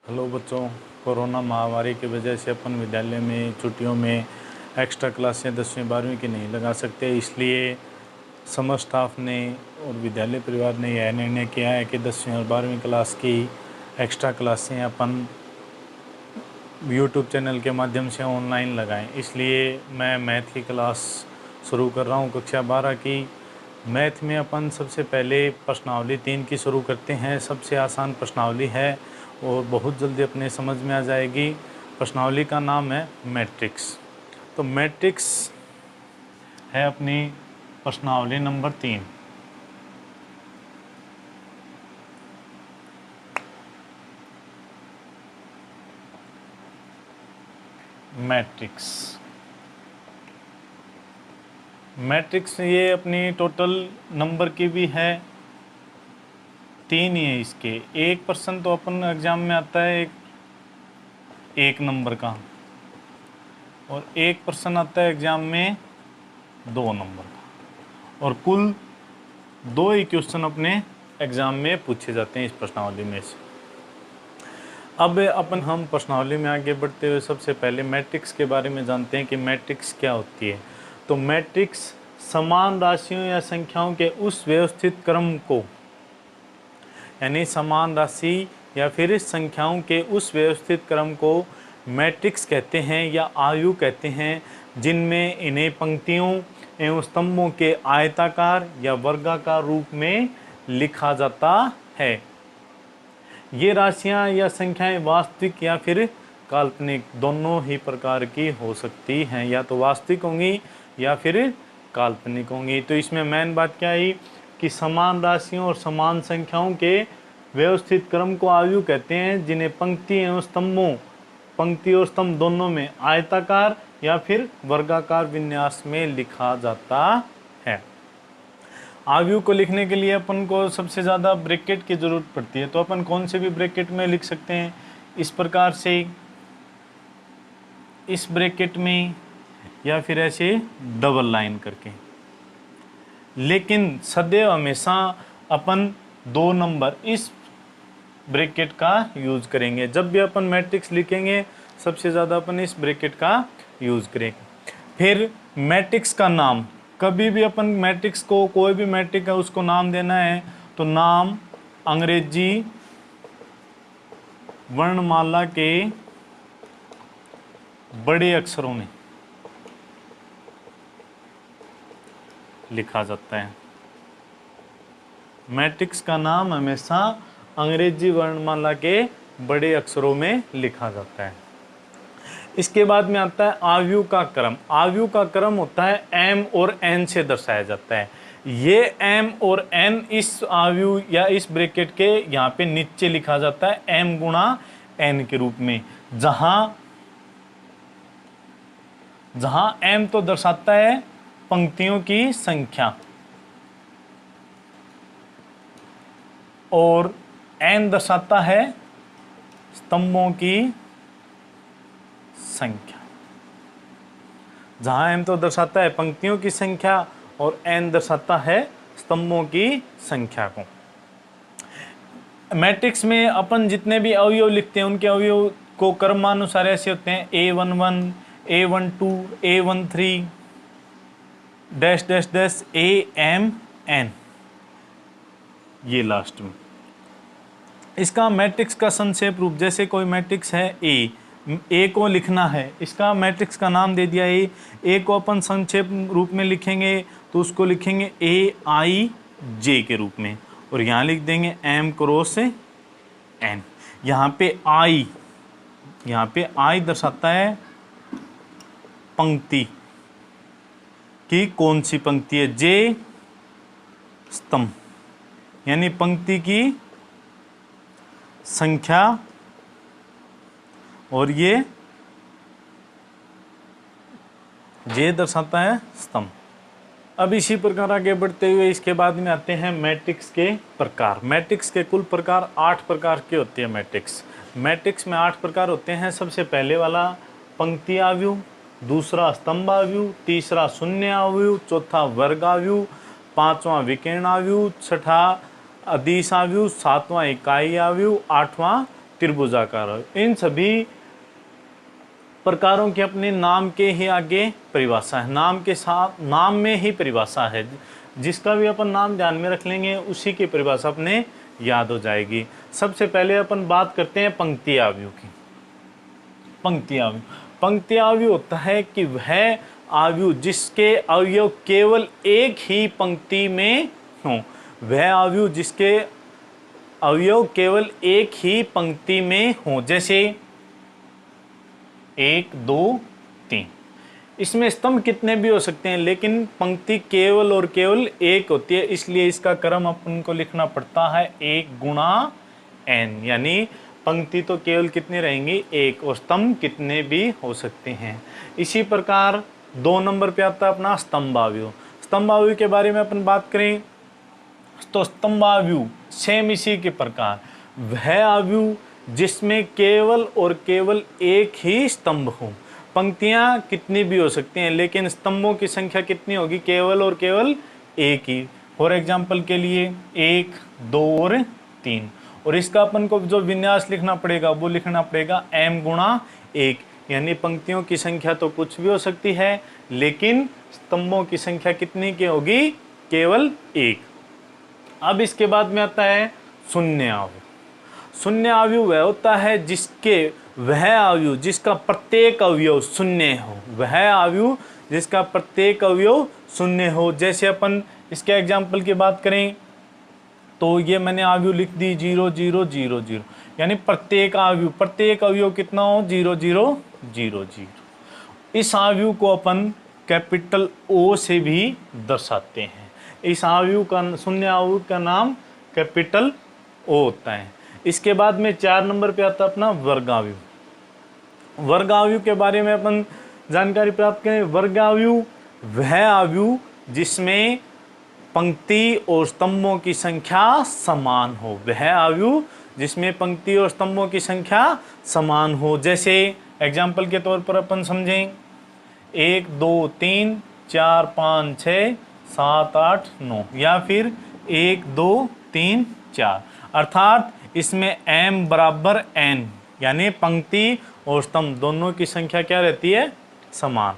Hello बच्चों, corona महामारी की वजह से अपन विद्यालय में छुट्टियों में एक्स्ट्रा क्लासें 10वीं 12वीं की नहीं लगा सकते, इसलिए समस्त स्टाफ ने और विद्यालय परिवार ने यह निर्णय किया है कि 10वीं और 12वीं क्लास की एक्स्ट्रा क्लासें अपन यूट्यूब चैनल के माध्यम से ऑनलाइन लगाएं। इसलिए मैं मैथ की क्लास शुरू कर रहा हूं, कक्षा 12 की। मैथ में अपन सबसे पहले प्रश्नावली 3 की शुरू करते हैं। सबसे आसान प्रश्नावली है और बहुत जल्दी अपने समझ में आ जाएगी। प्रश्नावली का नाम है मैट्रिक्स। तो मैट्रिक्स है अपनी प्रश्नावली नंबर 3। मैट्रिक्स ये अपनी टोटल नंबर की भी है 3 ही है। इसके 1% तो अपन एग्जाम में आता है एक नंबर का, और 1% आता है एग्जाम में 2 नंबर का, और कुल 2 ही क्वेश्चन अपने एग्जाम में पूछे जाते हैं इस प्रश्नावली में से। अब अपन हम प्रश्नावली में आगे बढ़ते हुए सबसे पहले मैट्रिक्स के बारे में जानते हैं कि मैट्रिक्स क्या होती है। तो मैट्रिक्स समान राशियों या संख्याओं के उस व्यवस्थित क्रम को, यानी समान राशि या फिर संख्याओं के उस व्यवस्थित क्रम को मैट्रिक्स कहते हैं या आयु कहते हैं, जिनमें इन्हें पंक्तियों एवं स्तंभों के आयताकार या वर्गाकार रूप में लिखा जाता है। ये राशियां या संख्याएं वास्तविक या फिर काल्पनिक दोनों ही प्रकार की हो सकती हैं, या तो वास्तविक होंगी या फिर काल्पनिक होंगी। तो इसमें मेन बात क्या है कि समान राशियों और समान संख्याओं के व्यवस्थित क्रम को आयु कहते हैं, जिन्हें पंक्ति एवं स्तंभों, पंक्ति और स्तंभ दोनों में आयताकार या फिर वर्गाकार विन्यास में लिखा जाता है। आयु को लिखने के लिए अपन को सबसे ज़्यादा ब्रैकेट की ज़रूरत पड़ती है, तो अपन कौन से भी ब्रैकेट में लिख सकते हैं, इस प्रकार से, इस ब्रैकेट में, या फिर ऐसे डबल लाइन करके। लेकिन सदैव हमेशा अपन 2 नंबर इस ब्रैकेट का यूज़ करेंगे। जब भी अपन मैट्रिक्स लिखेंगे सबसे ज़्यादा अपन इस ब्रैकेट का यूज़ करेंगे। फिर मैट्रिक्स का नाम, कभी भी अपन मैट्रिक्स को, कोई भी मैट्रिक्स है उसको नाम देना है तो नाम अंग्रेजी वर्णमाला के बड़े अक्षरों में लिखा जाता है। मैट्रिक्स का नाम हमेशा अंग्रेजी वर्णमाला के बड़े अक्षरों में लिखा जाता है। इसके बाद में आता है आयु का क्रम। आयु का क्रम होता है m और n से दर्शाया जाता है। ये m और n इस आयु या इस ब्रैकेट के यहाँ पे नीचे लिखा जाता है m गुणा n के रूप में, जहां m तो दर्शाता है पंक्तियों की संख्या और n दर्शाता है स्तंभों की संख्या। जहां m तो दर्शाता है पंक्तियों की संख्या और n दर्शाता है स्तंभों की संख्या को। मैट्रिक्स में अपन जितने भी अवयव लिखते हैं उनके अवयव को क्रमानुसार ऐसे होते हैं A11, A12, A13 dash dash dash AMN, ये लास्ट में। इसका मैट्रिक्स का संक्षेप रूप, जैसे कोई मैट्रिक्स है ए को लिखना है, इसका मैट्रिक्स का नाम दे दिया ए को अपन संक्षेप रूप में लिखेंगे तो उसको लिखेंगे AIJ के रूप में, और यहाँ लिख देंगे M क्रॉस N। यहाँ पे I दर्शाता है पंक्ति की, कौन सी पंक्ति है, J स्तंभ, यानी पंक्ति की संख्या, और ये J दर्शाता है स्तंभ। अब इसी प्रकार आगे बढ़ते हुए इसके बाद में आते हैं मैट्रिक्स के प्रकार। मैट्रिक्स के कुल प्रकार 8 प्रकार के होते हैं। मैट्रिक्स में 8 प्रकार होते हैं। सबसे पहले वाला पंक्ति आव्यूह, दूसरा स्तंभ आव्यूह, तीसरा शून्य आव्यूह, चौथा वर्ग आव्यूह, पांचवा विकर्ण आव्यूह, छठा अदिश आव्यूह, सातवां इकाई आव्यूह, आठवां त्रिभुजाकार अवयव। इन सभी प्रकारों के अपने नाम के ही आगे परिभाषा है, नाम के साथ नाम में ही परिभाषा है। जिसका भी अपन नाम ध्यान में रख लेंगे उसी की परिभाषा अपने याद हो जाएगी। सबसे पहले अपन बात करते हैं पंक्ति अवयव की। पंक्ति अवयव, पंक्ति अवयव होता है कि वह अवयव जिसके अवयव केवल एक ही पंक्ति में हो, वह अवयव जिसके अवयव केवल एक ही पंक्ति में हो। जैसे 1 2 3, इसमें स्तंभ कितने भी हो सकते हैं लेकिन पंक्ति केवल और केवल एक होती है, इसलिए इसका क्रम अपन को लिखना पड़ता है 1 गुणा n, यानी पंक्ति तो केवल कितनी रहेंगी, एक, और स्तंभ कितने भी हो सकते हैं। इसी प्रकार 2 नंबर पे आता है अपना स्तंभावयव। स्तंभावयव के बारे में अपन बात करें तो स्तंभावयव सेम इसी के प्रकार, वह अवयव जिसमें केवल और केवल एक ही स्तंभ हो। पंक्तियां कितनी भी हो सकती हैं लेकिन स्तंभों की संख्या कितनी होगी, केवल और केवल एक ही। फॉर एग्जाम्पल के लिए 1 2 और 3, और इसका अपन को जो विन्यास लिखना पड़ेगा वो लिखना पड़ेगा m गुणा 1, यानी पंक्तियों की संख्या तो कुछ भी हो सकती है लेकिन स्तंभों की संख्या कितनी की होगी, केवल एक। अब इसके बाद में आता है शून्य अवयव। शून्य अवयव वह होता है जिसके वह अवयव जिसका प्रत्येक अवयव शून्य हो, वह अवयव जिसका प्रत्येक अवयव शून्य हो। जैसे अपन इसके एग्जाम्पल की बात करें तो ये मैंने अवयव लिख दी 0 0 0 0, यानी प्रत्येक अवयव कितना हो, 0 0 0 0। इस अवयव को अपन कैपिटल O से भी दर्शाते हैं। इस अवयव का शून्य अवयव का नाम कैपिटल O होता है। इसके बाद में 4 नंबर पे आता है अपना वर्गावयव। वर्गावयव के बारे में अपन जानकारी प्राप्त करें। वर्गावयव वह अवयव जिसमें पंक्ति और स्तंभों की संख्या समान हो, वह अवयव जिसमें पंक्ति और स्तंभों की संख्या समान हो। जैसे एग्जाम्पल के तौर पर अपन समझें 1 2 3 4 5 6 7 8 9, या फिर 1 2 3 4, अर्थात इसमें m बराबर n, यानी पंक्ति और स्तंभ दोनों की संख्या क्या रहती है, समान।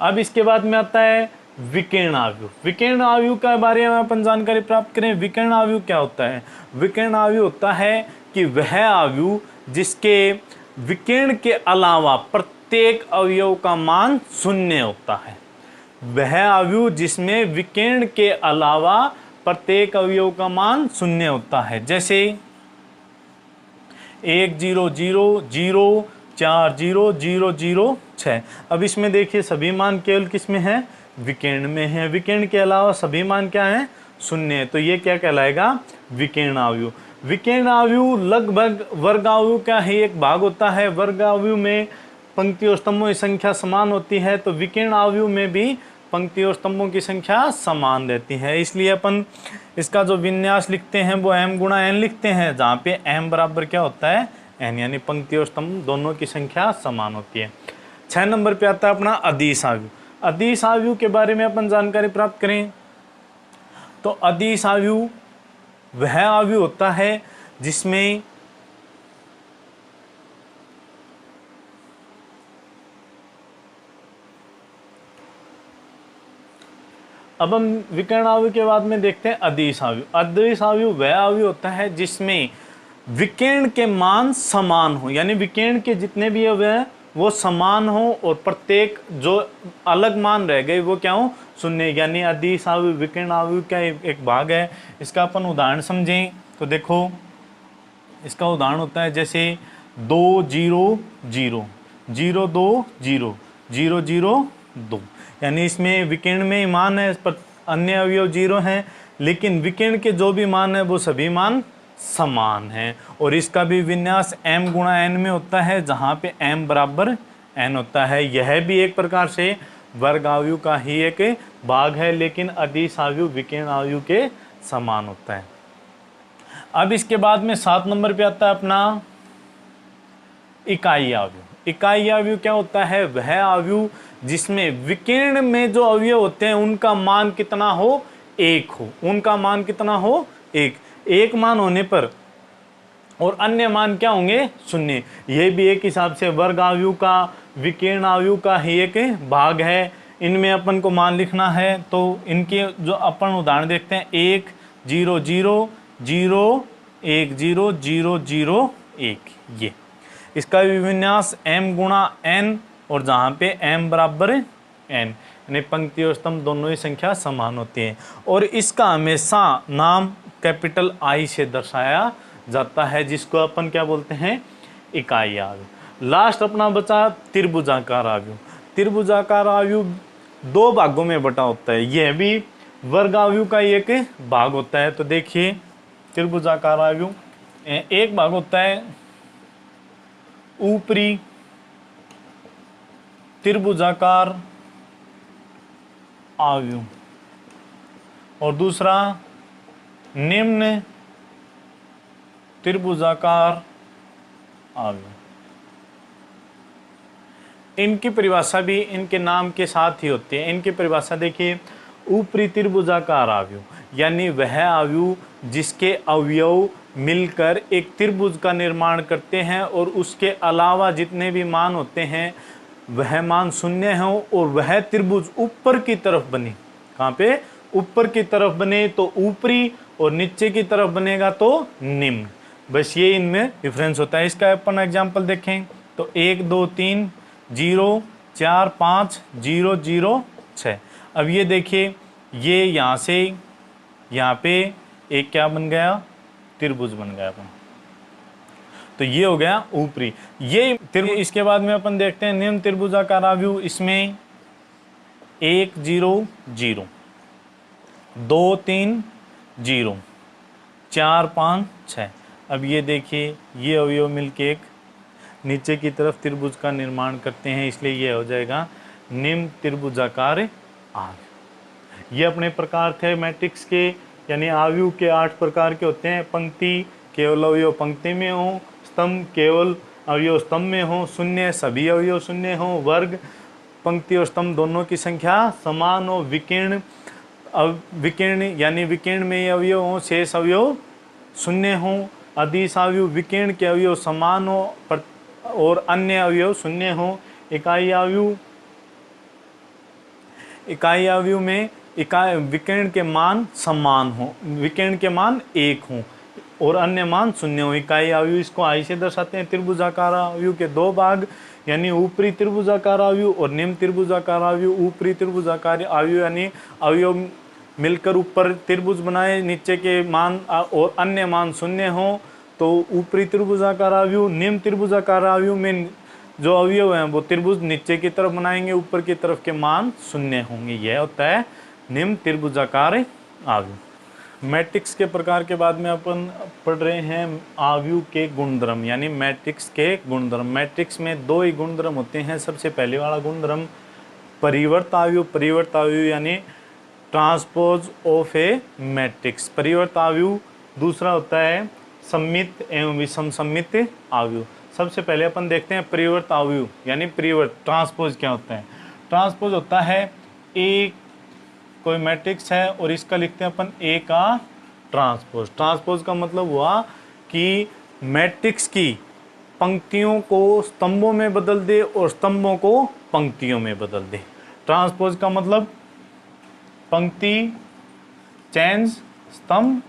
अब इसके बाद में आता है विकर्ण अवयव। विकर्ण अवयव के बारे में अपन जानकारी प्राप्त करें। विकर्ण अवयव क्या होता है? विकर्ण अवयव होता है कि वह अवयव जिसके विकर्ण के अलावा प्रत्येक अवयव का मान शून्य होता है। वह अवयव जिसमें विकर्ण के अलावा प्रत्येक अवयव का मान शून्य होता है। जैसे 1 0 0 0 4 0 0 0 6। अब इसमें देखिए सभी मान केवल किस में है, विकर्ण में है। विकर्ण के अलावा सभी मान क्या है, शून्य है। तो ये क्या कहलाएगा, विकर्ण अवयव। विकर्ण अवयव लगभग वर्गावयव का ही एक भाग होता है। वर्गावयव में पंक्ति और स्तंभों की संख्या समान होती है, तो विकर्ण अवयव में भी पंक्ति और स्तंभों की संख्या समान रहती है। इसलिए अपन इसका जो विन्यास लिखते हैं वो m गुणा n लिखते हैं, जहाँ पे m बराबर क्या होता है, n, यानी पंक्ति और स्तंभ दोनों की संख्या समान होती है। 6 नंबर पे आता है अपना अदिश अवयव। अदिश अवयव के बारे में अपन जानकारी प्राप्त करें तो अदिश अवयव वह अवयव होता है जिसमें अब हम विकर्ण अवयव के बाद में देखते हैं अदिश अवयव। अदिश अवयव वह अवयव होता है जिसमें विकर्ण के मान समान हो, यानी विकर्ण के जितने भी अवयव हैं वो समान हो और प्रत्येक जो अलग मान रह गए वो क्या हो, शून्य। यानी अदिश अवयव विकर्ण अवयव का एक भाग है। इसका अपन उदाहरण समझें तो देखो इसका उदाहरण होता है जैसे 2 0 0 0 2 0 0 0 2, यानी इसमें विकर्ण में मान है पर अन्य अवयव 0 हैं, लेकिन विकर्ण के जो भी मान है वो सभी मान समान है। और इसका भी विन्यास m गुणा n में होता है, जहाँ पे m बराबर n होता है। यह भी एक प्रकार से वर्ग अवयव का ही एक भाग है, लेकिन अदिश अवयव विकर्ण अवयव के समान होता है। अब इसके बाद में 7 नंबर पे आता है अपना इकाई अवयव। इकाई अवयव क्या होता है, वह अवयव जिसमें विकर्ण में जो अवयव होते हैं उनका मान कितना हो, 1 हो। उनका मान कितना हो, 1। एक मान होने पर और अन्य मान क्या होंगे, शून्य। यह भी एक हिसाब से वर्ग आव्यूह का, विकीर्ण आव्यूह का ही एक भाग है। इनमें अपन को मान लिखना है, तो इनके जो अपन उदाहरण देखते हैं 1 0 0 0 1 0 0 0 1, ये इसका विन्यास m गुणा n, और जहाँ पे m बराबर n, यानी पंक्ति और स्तंभ दोनों ही संख्या समान होती है। और इसका हमेशा नाम कैपिटल I से दर्शाया जाता है, जिसको अपन क्या बोलते हैं, इकाई आव्यूह। लास्ट अपना बचा त्रिभुजाकार आव्यूह। त्रिभुजाकार आव्यूह दो भागों में बटा होता है, यह भी वर्ग आव्यूह का एक भाग होता है। तो देखिए त्रिभुजाकार आव्यूह एक भाग होता है ऊपरी त्रिभुजाकार आव्यूह, और दूसरा निम्न त्रिभुजाकार आव्यूह। इनकी परिभाषा भी इनके नाम के साथ ही होती है। इनकी परिभाषा देखिए, ऊपरी त्रिभुजाकार आव्यूह यानी वह आव्यूह जिसके अवयव मिलकर एक त्रिभुज का निर्माण करते हैं और उसके अलावा जितने भी मान होते हैं वह मान शून्य हो, और वह त्रिभुज ऊपर की तरफ बने। कहाँ पे, ऊपर की तरफ बने तो ऊपरी, और नीचे की तरफ बनेगा तो निम्न। बस ये इनमें डिफरेंस होता है। इसका अपन एग्जांपल देखें तो 1 2 3 0 4 5 0 0 6। अब ये देखिए, ये यहाँ से यहाँ पे एक क्या बन गया, त्रिभुज बन गया अपन। तो ये हो गया ऊपरी, ये त्रिभुज। इसके बाद में अपन देखते हैं निम्न त्रिभुजाकार आव्यूह। इसमें 1 0 0 2 3 0 4 5 6। अब ये देखिए, ये अवयव मिलके एक नीचे की तरफ त्रिभुज का निर्माण करते हैं, इसलिए ये हो जाएगा निम्न त्रिभुजाकार आव्यूह। ये अपने प्रकार थे मैट्रिक्स के, यानी आव्यूह के 8 प्रकार के होते हैं। पंक्ति केवल अवयव पंक्ति में हो, स्तंभ केवल अवयव स्तंभ में हो, शून्य सभी अवयव शून्य हो, वर्ग पंक्ति और स्तंभ दोनों की संख्या समान हो, विकीर्ण विकीर्ण यानी विकीर्ण में ये अवयव हो, शेष अवयव शून्य हो, अदिश आव्यूह विकीर्ण के अवयव समान हो और अन्य अवयव शून्य हो। इकाई आव्यूह में विकीर्ण के मान समान हो, विकीर्ण के मान 1 हो और अन्य मान शून्य हो। इकाई आव्यूह इसको I से दर्शाते हैं। त्रिभुजाकार आव्यूह के दो भाग, यानी ऊपरी त्रिभुजाकार आव्यूह और निम्न त्रिभुजाकार आव्यूह। ऊपरी त्रिभुजाकार आव्यूह यानी अवयव मिलकर ऊपर त्रिभुज बनाए, नीचे के मान और अन्य मान शून्य हो तो ऊपरी त्रिभुजाकार आव्यूह। निम्न त्रिभुजाकार आव्यूह में जो अवयव हैं वो त्रिभुज नीचे की तरफ बनाएंगे, ऊपर की तरफ के मान शून्य होंगे। यह होता है निम्न त्रिभुजाकार आव्यूह। मैट्रिक्स के प्रकार के बाद में अपन पढ़ रहे हैं आव्यूह के गुणधर्म, यानी मैट्रिक्स के गुणधर्म। मैट्रिक्स में दो ही गुणधर्म होते हैं। सबसे पहले वाला गुणधर्म परिवर्त आव्यूह। परिवर्त आव्यूह यानी ट्रांसपोज ऑफ ए मैट्रिक्स, परिवर्त आव्यूह। दूसरा होता है सममित एवं विषम सममित आव्यूह। सबसे पहले अपन देखते हैं परिवर्त आव्यूह, यानी परिवर्त ट्रांसपोज क्या होता है। ट्रांसपोज होता है एक कोई मैट्रिक्स है और इसका लिखते हैं अपन ए का ट्रांसपोज। ट्रांसपोज का मतलब हुआ कि मैट्रिक्स की पंक्तियों को स्तंभों में बदल दे और स्तंभों को पंक्तियों में बदल दे। ट्रांसपोज का मतलब पंक्ति चेंज स्तंभ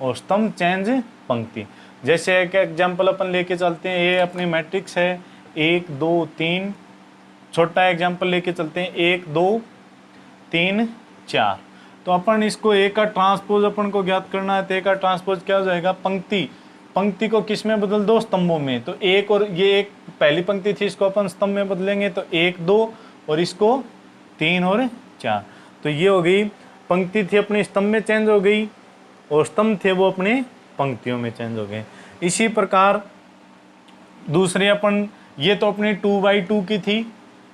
और स्तंभ चेंज पंक्ति। जैसे एक एग्जाम्पल अपन लेके चलते हैं, ये अपनी मैट्रिक्स है 1 2 3। छोटा एग्जाम्पल लेके चलते हैं 1 2 3 4। तो अपन इसको ए का ट्रांसपोज अपन को ज्ञात करना है। तो ए का ट्रांसपोज क्या हो जाएगा, पंक्ति को किस में बदल दो, स्तंभों में। तो एक और ये एक पहली पंक्ति थी, इसको अपन स्तंभ में बदलेंगे तो 1 2 और इसको 3 और 4। तो ये हो गई पंक्ति थी अपनी स्तंभ में चेंज हो गई और स्तंभ थे वो अपने पंक्तियों में चेंज हो गए। इसी प्रकार दूसरे अपन, ये तो अपनी 2/2 की थी,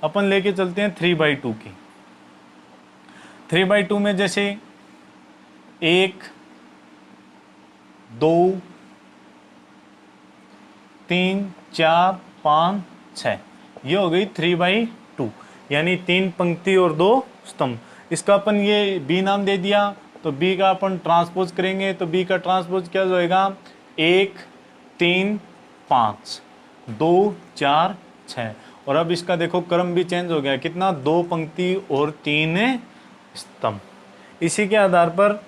अपन लेके चलते हैं 3/2 की। 3/2 में जैसे 1 2 3 4 5 6, ये हो गई 3/2, यानी 3 पंक्ति और 2 स्तंभ। इसका अपन ये बी नाम दे दिया, तो बी का अपन ट्रांसपोज करेंगे तो बी का ट्रांसपोज क्या हो जाएगा, 1 3 5 2 4 6। और अब इसका देखो क्रम भी चेंज हो गया, कितना, 2 पंक्ति और 3 स्तंभ। इसी के आधार पर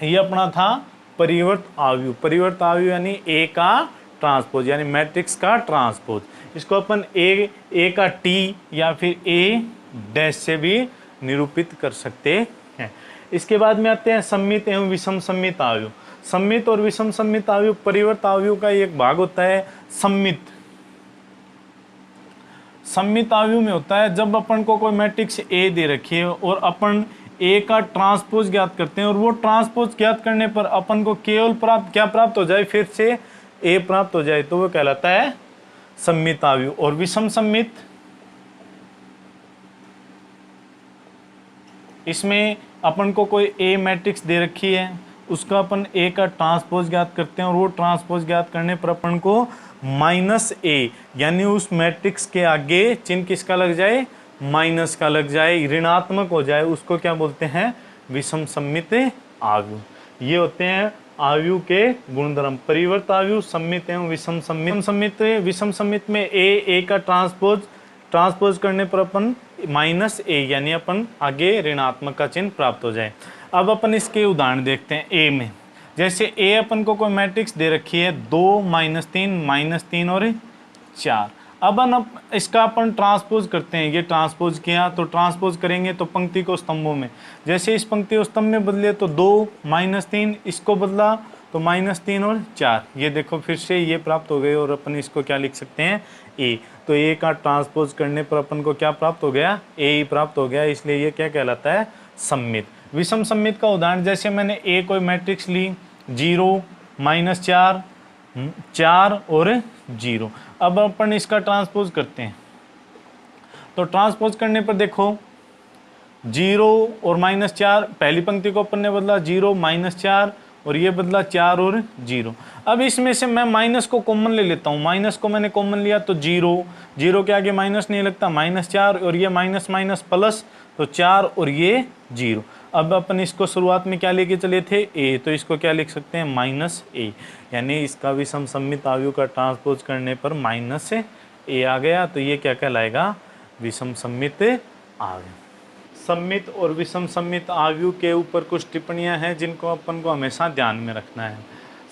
ये अपना था परिवर्त आव्यूह। परिवर्त आव्यूह यानी ए का ट्रांसपोज, यानी मैट्रिक्स का ट्रांसपोज। इसको अपन ए का टी या फिर ए डैश से भी निरूपित कर सकते हैं। इसके बाद में आते हैं सममित एवं विषम सममित आव्यूह। सममित और विषम सममित आव्यूह परिवर्त आव्यूह का एक भाग होता है। सममित आव्यूह में होता है जब अपन को कोई मैट्रिक्स ए दे रखी है और अपन ए का ट्रांसपोज ज्ञात करते हैं, और वो ट्रांसपोज ज्ञात करने पर अपन को केवल प्राप्त हो जाए, फिर से ए प्राप्त हो जाए, तो वो कहलाता है सममित आव्यूह। और विषम सममित, इसमें अपन को कोई ए मैट्रिक्स दे रखी है, उसका अपन ए का ट्रांसपोज ज्ञात करते हैं, और वो ट्रांसपोज ज्ञात करने पर अपन को -a यानी उस मैट्रिक्स के आगे चिन्ह किसका लग जाए, माइनस का लग जाए, ऋणात्मक हो जाए, उसको क्या बोलते हैं, विषम सममित आव्यूह। ये होते हैं आव्यूह के गुणधर्म, परिवर्त आव्यूह, सममित एवं विषम सममित। विषम सममित में ए का ट्रांसपोज करने पर अपन -a यानी अपन आगे ऋणात्मक का चिन्ह प्राप्त हो जाए। अब अपन इसके उदाहरण देखते हैं। ए में जैसे ए अपन को कोई मैट्रिक्स दे रखी है 2 -3 और 4। अब इसका अपन ट्रांसपोज करते हैं, ये ट्रांसपोज किया तो ट्रांसपोज करेंगे तो पंक्ति को स्तंभों में, जैसे इस पंक्ति को स्तंभ में बदले तो 2 -3, इसको बदला तो -3 और 4, ये देखो फिर से ये प्राप्त हो गए, और अपन इसको क्या लिख सकते हैं, ए। तो ए का ट्रांसपोज करने पर अपन को क्या प्राप्त हो गया, ए ही प्राप्त हो गया, इसलिए ये क्या कहलाता है, सममित। विषम सममित का उदाहरण, जैसे मैंने ए कोई मैट्रिक्स ली 0 -4 4 और 0। अब अपन इसका ट्रांसपोज करते हैं, तो ट्रांसपोज करने पर देखो 0 और -4, पहली पंक्ति को अपन ने बदला 0 -4 और ये बदला 4 और 0। अब इसमें से मैं माइनस को कॉमन ले लेता हूँ, माइनस को मैंने कॉमन लिया तो 0 के आगे माइनस नहीं लगता, -4 और ये माइनस प्लस, तो 4 और ये 0। अब अपन इसको शुरुआत में क्या लेके चले थे, ए, तो इसको क्या लिख सकते हैं, -a, यानी इसका विषम सममित आव्यूह का ट्रांसपोज करने पर -a आ गया, तो ये क्या कहलाएगा, विषम सममित आव्यूह। सममित और विषम सममित आव्यूह के ऊपर कुछ टिप्पणियां हैं जिनको अपन को हमेशा ध्यान में रखना है।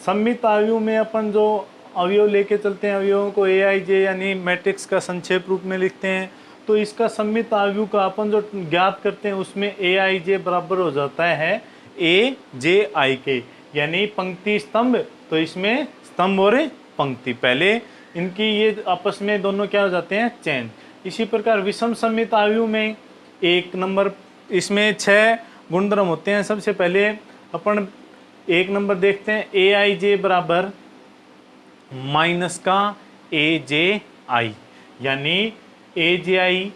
सममित आव्यूह में अपन जो अवयव लेके चलते हैं, अवयवों को AIJ यानी मैट्रिक्स का संक्षेप रूप में लिखते हैं, तो इसका सममित आव्यूह का अपन जो ज्ञात करते हैं उसमें AIJ बराबर हो जाता है AJIK, यानी पंक्ति स्तंभ, तो इसमें स्तंभ और पंक्ति, पहले इनकी ये आपस में दोनों क्या हो जाते हैं, चेंज। इसी प्रकार विषम सममित आव्यूह में 1 नंबर, इसमें 6 गुणधर्म होते हैं। सबसे पहले अपन 1 नंबर देखते हैं, AIJ बराबर माइनस का AJI, यानी AJI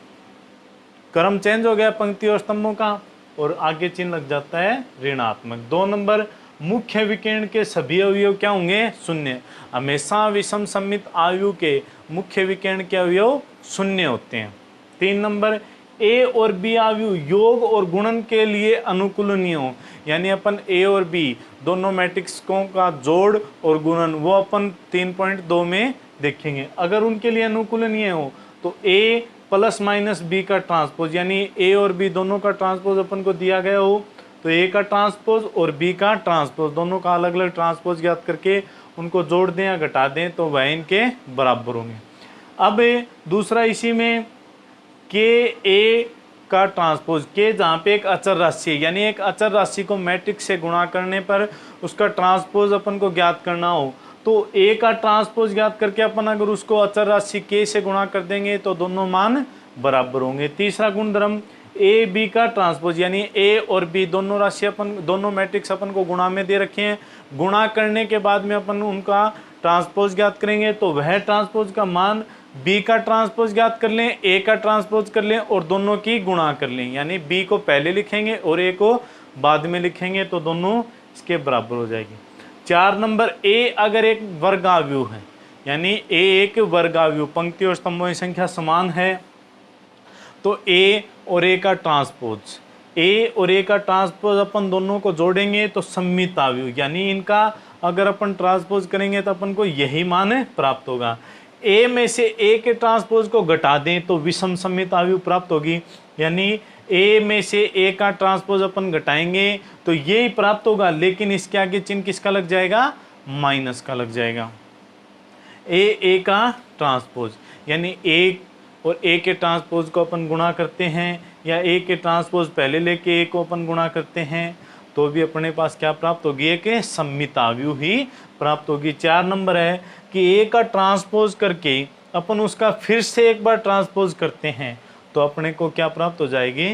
क्रम चेंज हो गया पंक्ति और स्तंभों का, और आगे चिन्ह लग जाता है ऋणात्मक। 2 नंबर, मुख्य विकर्ण के सभी अवयव क्या होंगे, शून्य। हमेशा विषम सममित आव्यूह के मुख्य विकर्ण के अवयव शून्य होते हैं। 3 नंबर, ए और बी आव्यूह योग और गुणन के लिए अनुकूलनीय हो, यानी अपन ए और बी दोनों मैट्रिक्सों का जोड़ और गुणन वो अपन 3.2 में देखेंगे। अगर उनके लिए अनुकूलनीय हो तो ए प्लस माइनस बी का ट्रांसपोज, यानी ए और बी दोनों का ट्रांसपोज अपन को दिया गया हो, तो ए का ट्रांसपोज और बी का ट्रांसपोज दोनों का अलग अलग ट्रांसपोज ज्ञात करके उनको जोड़ दें या घटा दें तो वह इनके बराबर होंगे। अब दूसरा, इसी में के ए का ट्रांसपोज, के जहाँ पे एक अचर राशि है, यानी एक अचर राशि को मैट्रिक्स से गुणा करने पर उसका ट्रांसपोज अपन को ज्ञात करना हो, तो ए का ट्रांसपोज ज्ञात करके अपन अगर उसको अचर राशि के से गुणा कर देंगे तो दोनों मान बराबर होंगे। तीसरा गुणधर्म, ए बी का ट्रांसपोज, यानी ए और बी दोनों राशि अपन दोनों मैट्रिक्स अपन को गुणा में दे रखे हैं, गुणा करने के बाद में अपन उनका ट्रांसपोज ज्ञात करेंगे, तो वह ट्रांसपोज का मान बी का ट्रांसपोज ज्ञात कर लें, ए का ट्रांसपोज कर लें और दोनों की गुणा कर लें, यानी बी को पहले लिखेंगे और ए को बाद में लिखेंगे तो दोनों इसके बराबर हो जाएगी। 4 नंबर, ए अगर एक वर्गाव्यूह है, यानी ए एक वर्गाव्यूह, पंक्ति और स्तंभों की संख्या समान है, तो ए और ए का ट्रांसपोज अपन दोनों को जोड़ेंगे तो सममित आव्यूह, यानी इनका अगर अपन ट्रांसपोज करेंगे तो अपन को यही मान प्राप्त होगा। ए में से ए के ट्रांसपोज को घटा दें तो विषम सममित आयु प्राप्त होगी, यानी ए में से ए का ट्रांसपोज अपन घटाएंगे तो ये ही प्राप्त होगा, लेकिन इसके आगे चिन्ह किसका लग जाएगा, माइनस का लग जाएगा। ए का ट्रांसपोज यानी ए और ए के ट्रांसपोज को अपन गुणा करते हैं, या ए के ट्रांसपोज पहले लेके ए को अपन गुणा करते हैं तो भी अपने पास क्या प्राप्त होगी, एक सममित आयु ही प्राप्त होगी। 4 नंबर है कि ए का ट्रांसपोज करके अपन उसका फिर से एक बार ट्रांसपोज करते हैं तो अपने को क्या प्राप्त हो जाएगी,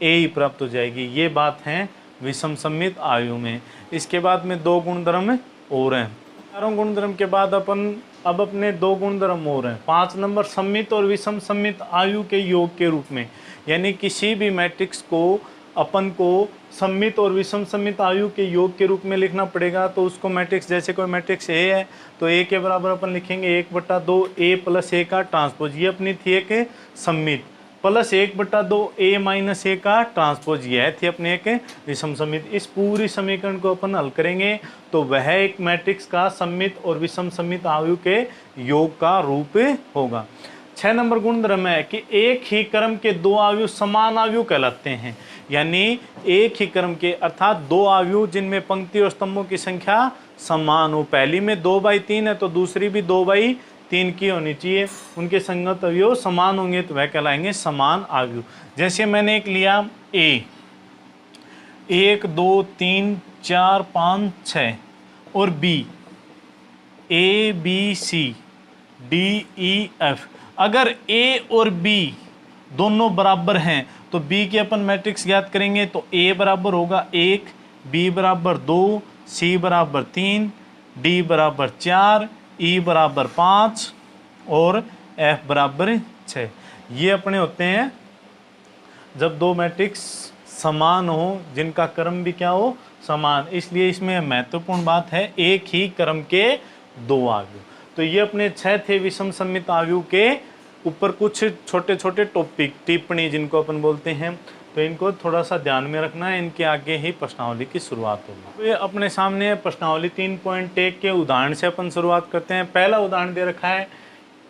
ए ही प्राप्त हो जाएगी। ये बात है विषम सममित आयु में। इसके बाद में 2 गुणधर्म और हैं। चारों गुणधर्म के बाद अपन अब अपने 2 गुणधर्म और हैं। 5 नंबर सममित और विषम सममित आयु के योग के रूप में, यानी किसी भी मैट्रिक्स को अपन को सममित और विषम सममित आयु के योग के रूप में लिखना पड़ेगा। तो उसको मैट्रिक्स, जैसे कोई मैट्रिक्स ए है तो ए के बराबर अपन लिखेंगे 1/2 ए प्लस ए का ट्रांसपोज, ये अपनी थी एक सममित, प्लस 1/2 ए माइनस ए का ट्रांसपोज, यह थी अपने एक विषम सममित। इस पूरी समीकरण को अपन हल करेंगे तो वह एक मैट्रिक्स का सममित और विषम सममित आयु के योग का रूप होगा। 6 नंबर गुणधर्म है कि एक ही क्रम के 2 आयु समान आयु कहलाते हैं, यानी एक ही क्रम के अर्थात 2 आयु जिनमें पंक्ति और स्तंभों की संख्या समान हो। पहली में 2/3 है तो दूसरी भी 2/3 की होनी चाहिए, उनके संगत अवयव समान होंगे तो वह कहलाएंगे समान आयु। जैसे मैंने एक लिया ए, 1 2 3 4 5 6 और B, A B C D E F. अगर ए और बी दोनों बराबर हैं तो बी की अपन मैट्रिक्स ज्ञात करेंगे तो ए बराबर होगा 1, बी बराबर 2, सी बराबर 3, डी बराबर 4, ई बराबर 5 और एफ बराबर 6। ये अपने होते हैं जब 2 मैट्रिक्स समान हो, जिनका क्रम भी क्या हो, समान। इसलिए इसमें महत्वपूर्ण बात है एक ही क्रम के 2 आयु। तो ये अपने 6 थे विषम सममित आयु के ऊपर कुछ छोटे छोटे टॉपिक, टिप्पणी जिनको अपन बोलते हैं, तो इनको थोड़ा सा ध्यान में रखना है। इनके आगे ही प्रश्नावली की शुरुआत होगी। तो ये अपने सामने प्रश्नावली 3.1 के उदाहरण से अपन शुरुआत करते हैं। पहला उदाहरण दे रखा है,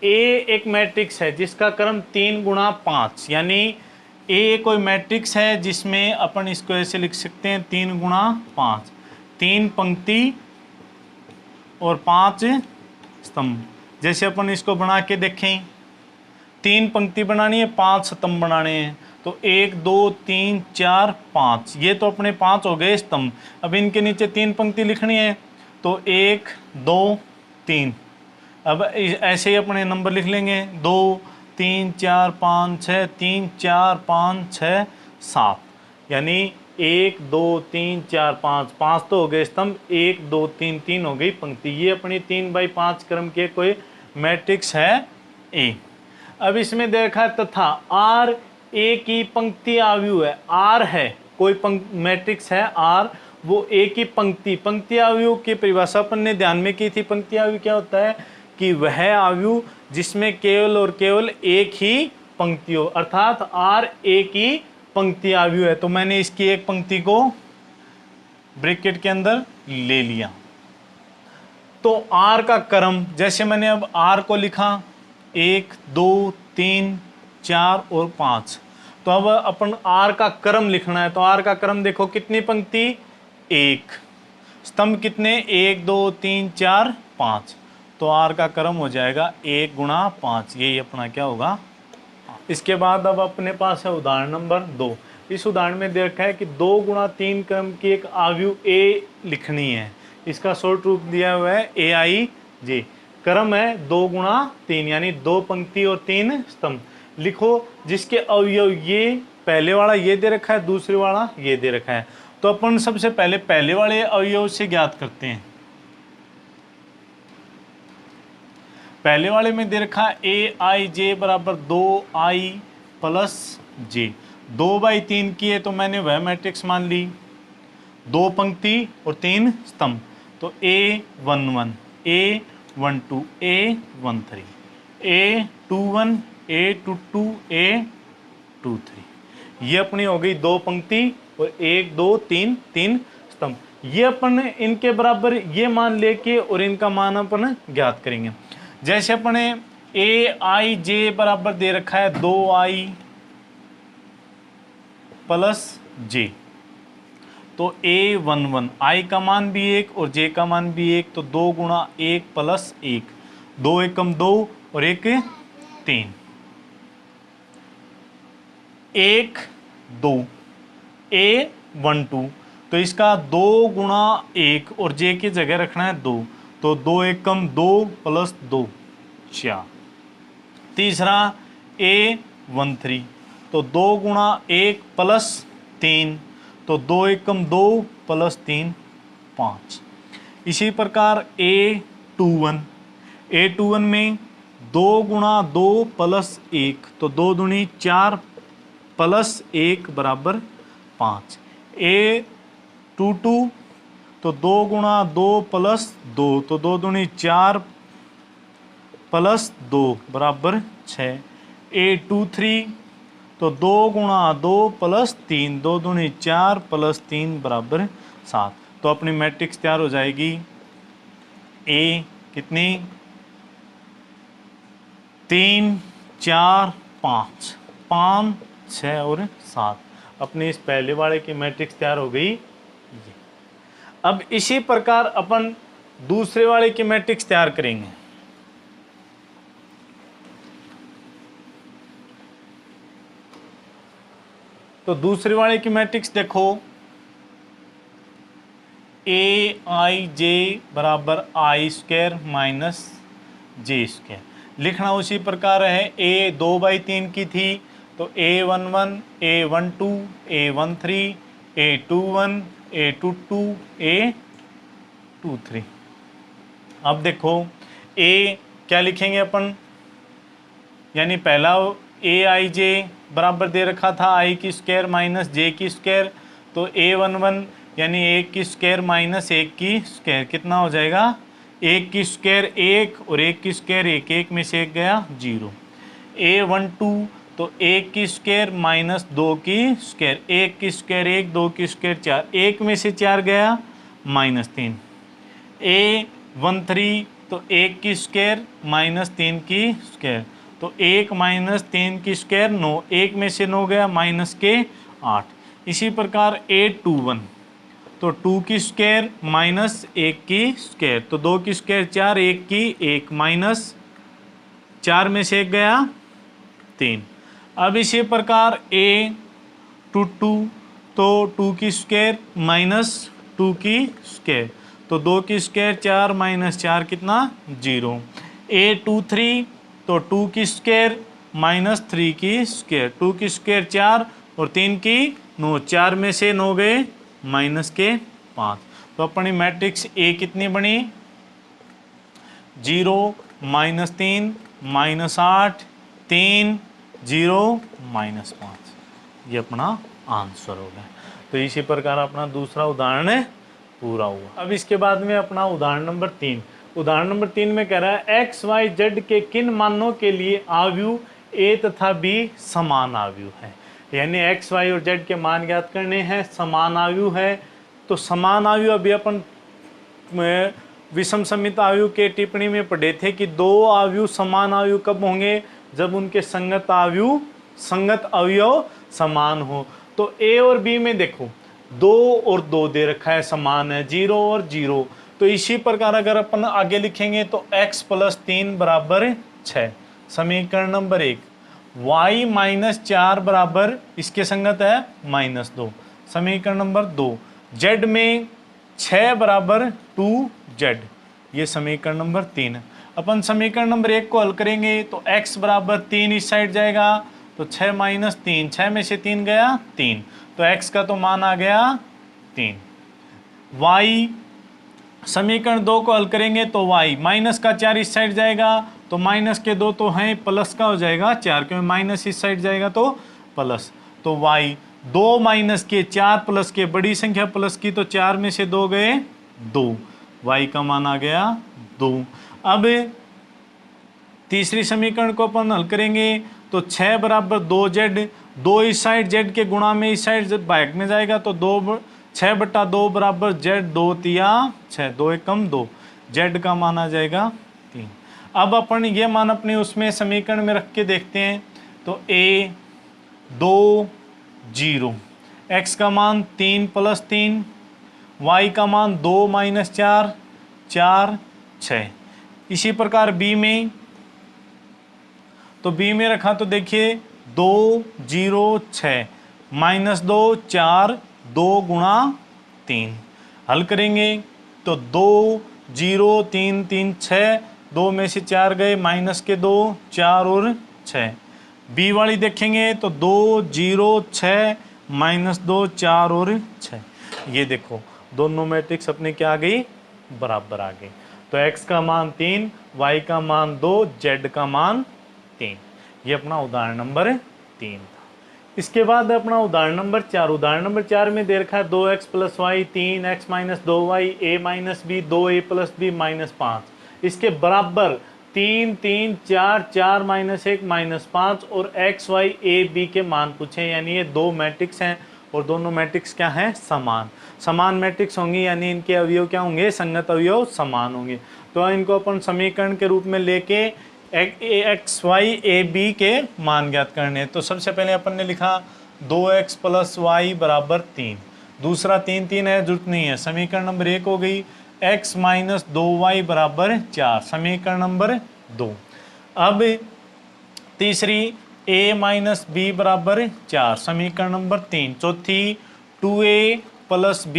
ए एक मैट्रिक्स है जिसका क्रम 3 गुणा 5, यानी ए कोई मैट्रिक्स है जिसमें अपन इसको ऐसे लिख सकते हैं 3 गुणा 5, 3 पंक्ति और 5 स्तंभ। जैसे अपन इसको बना के देखें, 3 पंक्ति बनानी है, 5 स्तंभ बनाने हैं, तो 1 2 3 4 5, ये तो अपने 5 हो गए स्तंभ। अब इनके नीचे 3 पंक्ति लिखनी है तो 1 2 3। अब ऐसे ही अपने नंबर लिख लेंगे 2 3 4 5 6, 3 4 5 6 7, यानी 1 2 3 4 5, 5 तो हो गए स्तंभ, 1 2 3 3 हो गई पंक्ति। ये अपनी 3/5 क्रम के कोई मैट्रिक्स है ए। अब इसमें देखा तथा आर ए की पंक्ति आयु है, आर है कोई मैट्रिक्स है आर, वो ए की पंक्ति आयु की परिभाषा अपन ने ध्यान में की थी। पंक्ति आयु क्या होता है कि वह आयु जिसमें केवल और केवल एक ही पंक्ति हो, अर्थात आर ए की पंक्ति आयु है। तो मैंने इसकी एक पंक्ति को ब्रैकेट के अंदर ले लिया। तो आर का क्रम, जैसे मैंने अब आर को लिखा 1 2 3 4 और 5, तो अब अपन आर का क्रम लिखना है। तो आर का क्रम देखो कितनी पंक्ति, 1, स्तंभ कितने 1 2 3 4 5, तो आर का क्रम हो जाएगा 1 गुणा 5, यही अपना क्या होगा। इसके बाद अब अपने पास है उदाहरण नंबर 2। इस उदाहरण में देखा है कि 2 गुणा 3 क्रम की एक आयु ए लिखनी है। इसका शॉर्ट रूप दिया हुआ है ए आई जे। क्रम है 2 गुणा 3, यानी 2 पंक्ति और 3 स्तंभ। लिखो जिसके अवयव ये पहले वाला ये दे रखा है, दूसरे वाला ये दे रखा है। तो अपन सबसे पहले वाले अवयव से ज्ञात करते हैं। पहले वाले में दे रखा है ए आई जे बराबर 2i प्लस जे। 2/3 की है तो मैंने वह मैट्रिक्स मान ली, 2 पंक्ति और 3 स्तंभ। तो A11 A12 A13 A21 A22 A23, ये अपनी हो गई 2 पंक्ति और 1 2 3 3 स्तंभ। ये अपन इनके बराबर ये मान लेके और इनका मान अपन ज्ञात करेंगे। जैसे अपने ए आई जे बराबर दे रखा है 2i प्लस जे, तो A11 i का मान भी 1 और j का मान भी 1, तो 2 गुणा 1 प्लस 1, 2 एकम 2 और 1 3, 1 2 A12, तो इसका 2 गुणा 1 और j की जगह रखना है 2, तो 2 एकम 2 प्लस 2 4। तीसरा A13, तो 2 गुणा 1 प्लस 3, तो 2 एकम 2 प्लस 3 5। इसी प्रकार A21 में 2 गुणा 2 प्लस 1, तो 2 दूनी 4 प्लस 1 बराबर 5। A22, तो 2 गुणा 2 प्लस 2, तो 2 दूनी 4 प्लस 2 बराबर 6। A23, तो 2 गुणा 2 प्लस 3, 2 दूनी 4 प्लस 3 बराबर 7। तो अपनी मैट्रिक्स तैयार हो जाएगी A कितनी 3 4 5 5 6 और 7। अपनी इस पहले वाले की मैट्रिक्स तैयार हो गई। अब इसी प्रकार अपन दूसरे वाले की मैट्रिक्स तैयार करेंगे। तो दूसरे वाले की मैट्रिक्स देखो, ए आई जे बराबर आई स्क्वायर माइनस जे स्क्वायर। लिखना उसी प्रकार है। ए 2/3 की थी, तो A11 A12 A13 A21 A22 A23। अब देखो ए क्या लिखेंगे अपन, यानी पहला ए आई जे बराबर दे रखा था आई की स्क्वायर माइनस जे की स्क्वायर, तो A11 यानी 1 की स्क्वायर माइनस 1 की स्क्वायर कितना हो जाएगा, 1 की स्क्वायर 1 और 1 की स्क्वायर 1, 1 में से 1 गया 0। A12, तो 1 की स्क्वायर माइनस 2 की स्क्वायर, 1 की स्क्वायर 1, 2 की स्क्वायर 4, 1 में से 4 गया -3। A13, तो 1 की स्क्वायर माइनस 3 की स्क्वायर, तो 1 माइनस 3 की स्क्वायर 9, 1 में से 9 गया माइनस के 8। इसी प्रकार A21, तो 2 की स्क्वायर माइनस 1 की स्क्वायर, तो 2 की स्क्वायर 4, 1 की 1 माइनस 4 में से 1 गया 3। अब इसी प्रकार A22, तो 2 की स्क्वायर माइनस 2 की स्क्वायर, तो 2 की स्क्वायर 4 माइनस 4 कितना 0। A23, तो 2 की स्क्वायर माइनस 3 की स्क्वायर, 2 की स्क्वायर 4 और 3 की 9, 4 में से 9 गए माइनस के 5। तो अपनी मैट्रिक्स ए कितनी बनी 0 -3 -8 3 0 -5। ये अपना आंसर हो गया। तो इसी प्रकार अपना दूसरा उदाहरण पूरा हुआ। अब इसके बाद में अपना उदाहरण नंबर 3। उदाहरण नंबर 3 में कह रहा है एक्स वाई जेड के किन मानों के लिए आव्यूह ए तथा बी समान आव्यूह है। यानी एक्स वाई और जेड के मान ज्ञात करने हैं, समान आव्यूह है। तो समान आव्यूह अभी अपन विषम समित आव्यूह के टिप्पणी में पढ़े थे कि दो आव्यूह समान आव्यूह कब होंगे, जब उनके संगत अवयव समान हो। तो ए और बी में देखो 2 और 2 दे रखा है, समान है, 0 और 0। तो इसी प्रकार अगर अपन आगे लिखेंगे तो x + 3 बराबर 6। समीकरण नंबर 1। y - 4 बराबर इसके संगत है -2। समीकरण नंबर 2। z में 6 बराबर 2z, ये समीकरण नंबर 3। अपन समीकरण नंबर 1 को हल करेंगे तो x बराबर 3 इस साइड जाएगा, तो 6 - 3, 6 में से 3 गया 3, तो x का तो मान आ गया 3। y समीकरण 2 को हल करेंगे तो y माइनस का 4 इस साइड जाएगा, तो माइनस के 2 तो हैं, प्लस का हो जाएगा 4, क्योंकि माइनस इस साइड जाएगा तो प्लस। तो y 2 माइनस के 4 प्लस के, बड़ी संख्या प्लस की, तो 4 में से 2 गए 2, y का मान आ गया 2। अब तीसरी समीकरण को अपन हल करेंगे तो 6 बराबर 2z, 2 इस साइड z के गुणा में इस साइड भाग में जाएगा, तो 2 6/2 बराबर जेड 2 तिया 6, 2 एकम 2, जेड का मान आ जाएगा 3। अब अपन ये मान अपने उसमें समीकरण में रख के देखते हैं। तो ए 2 0, एक्स का मान 3 + 3, वाई का मान 2 - 4 4 6। इसी प्रकार बी में, तो बी में रखा तो देखिए 2 0 6 -2 4 2 × 3। हल करेंगे तो 2 0 3 3 6, 2 में से 4 गए, -2 4 और 6। बी वाली देखेंगे तो 2 0 6 -2 4 और 6। ये देखो दोनों मैट्रिक्स अपने क्या आ गई, बराबर आ गई। तो x का मान 3, y का मान 2, z का मान 3। ये अपना उदाहरण नंबर 3 था। इसके बाद अपना उदाहरण नंबर 4। उदाहरण नंबर 4 में दे रखा है 2x + y 3x - 2y a - b 2a + b -5। इसके बराबर 3 3 4 4 -1 -5 और x y a b के मान पूछे। यानी ये दो मैट्रिक्स हैं और दोनों मैट्रिक्स क्या हैं, समान। समान मैट्रिक्स होंगे यानी इनके अवयव क्या होंगे, संगत अवयव समान होंगे। तो इनको अपन समीकरण के रूप में लेके एक्स वाई ए बी के मान ज्ञात करने। तो सबसे पहले अपन ने लिखा 2x + y = 3। दूसरा 3 3 है, जरूरत नहीं है। समीकरण नंबर 1 हो गई x - 2y = 4, समीकरण नंबर 2। अब तीसरी a - b = 4, समीकरण नंबर 3। चौथी 2a + b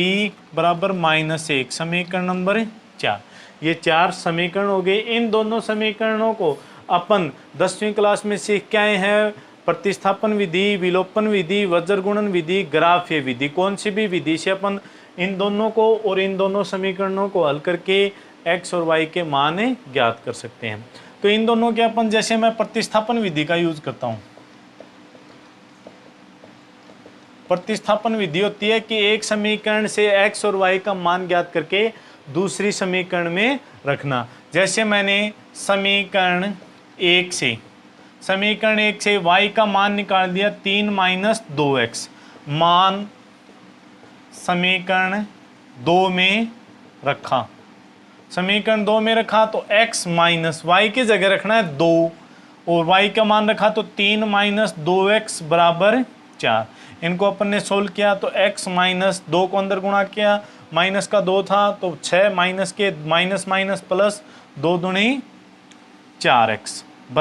= -1, समीकरण नंबर 4। ये 4 समीकरण हो गए। इन दोनों समीकरणों को अपन 10वीं क्लास में सीख के आए हैं। प्रतिस्थापन विधि, विलोपन विधि, वज्र गुणन विधि, ग्राफीय विधि। कौन सी भी विधि से अपन इन दोनों को और इन दोनों समीकरणों को हल करके x और y के मान ज्ञात कर सकते हैं। तो इन दोनों के अपन, जैसे मैं प्रतिस्थापन विधि का यूज करता हूं। प्रतिस्थापन विधि होती है कि एक समीकरण से x और y का मान ज्ञात करके दूसरी समीकरण में रखना। जैसे मैंने समीकरण 1 से y का मान निकाल दिया 3 - 2x, मान समीकरण 2 में रखा। समीकरण 2 में रखा तो x - y की जगह रखना है 2 और y का मान रखा तो 3 - 2x = 4। इनको अपन ने सोल्व किया तो x - 2 को अंदर गुणा किया, माइनस का 2 था तो 6 माइनस के माइनस माइनस प्लस 2 दूनी 4x =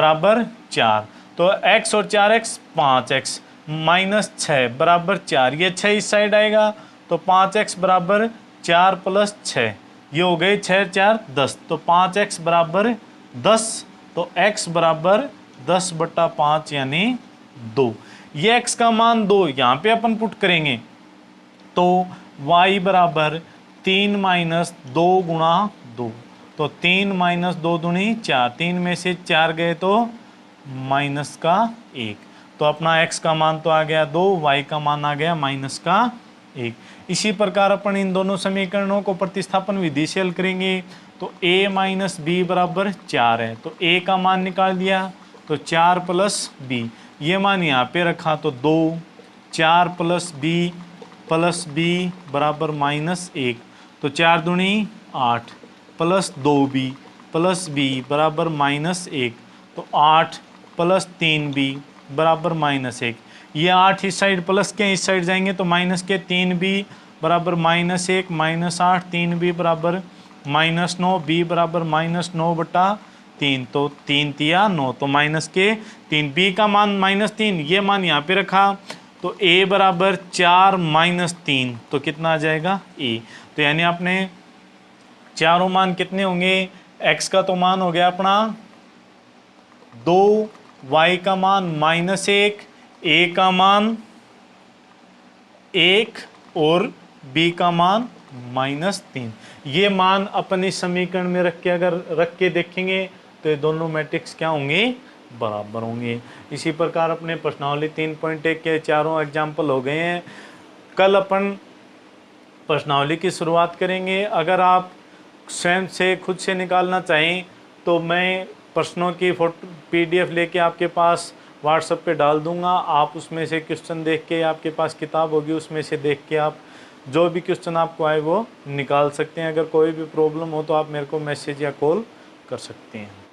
4। तो x और 4x 5x -6 = 4। ये 6 इस साइड आएगा तो 5x = 4 + 6, ये हो गए 6 4 10। तो 5x = 10, तो x = 10/5 यानी 2। ये x का मान 2 यहाँ पे अपन पुट करेंगे तो y = 3 - 2 × 2। तो 3 - 2 दूनी 4, 3 में से 4 गए तो -1। तो अपना x का मान तो आ गया 2, y का मान आ गया -1। इसी प्रकार अपन इन दोनों समीकरणों को प्रतिस्थापन विधि से हल करेंगे। तो a - b = 4 है, तो a का मान निकाल दिया तो 4 + b, ये मान यहाँ पे रखा तो 2, 4 + b = -1। तो 4 दूनी 8 + 2b + b = -1। तो 8 + 3b = -1। ये 8 इस साइड प्लस के इस साइड जाएंगे तो माइनस के 3b = -1 -8, 3b = -9, b = -9/3। तो 3 तिया 9, तो माइनस के 3, b का मान -3, ये मान यहाँ पे रखा तो a = 4 - 3, तो कितना आ जाएगा a। तो यानी आपने चारों मान कितने होंगे, x का तो मान हो गया अपना 2, y का मान -1, a का मान 1 और b का मान -3। ये मान अपन इस समीकरण में रख के अगर रख के देखेंगे तो ये दोनों मैट्रिक्स क्या होंगे, बराबर होंगे। इसी प्रकार अपने प्रश्नावली 3.1 के चारों एग्जाम्पल हो गए हैं। कल अपन प्रश्नावली की शुरुआत करेंगे। अगर आप स्वयं से खुद से निकालना चाहें तो मैं प्रश्नों की PDF लेके आपके पास व्हाट्सएप पे डाल दूंगा। आप उसमें से क्वेश्चन देख के, आपके पास किताब होगी उसमें से देख के आप जो भी क्वेश्चन आपको आए वो निकाल सकते हैं। अगर कोई भी प्रॉब्लम हो तो आप मेरे को मैसेज या कॉल कर सकते हैं।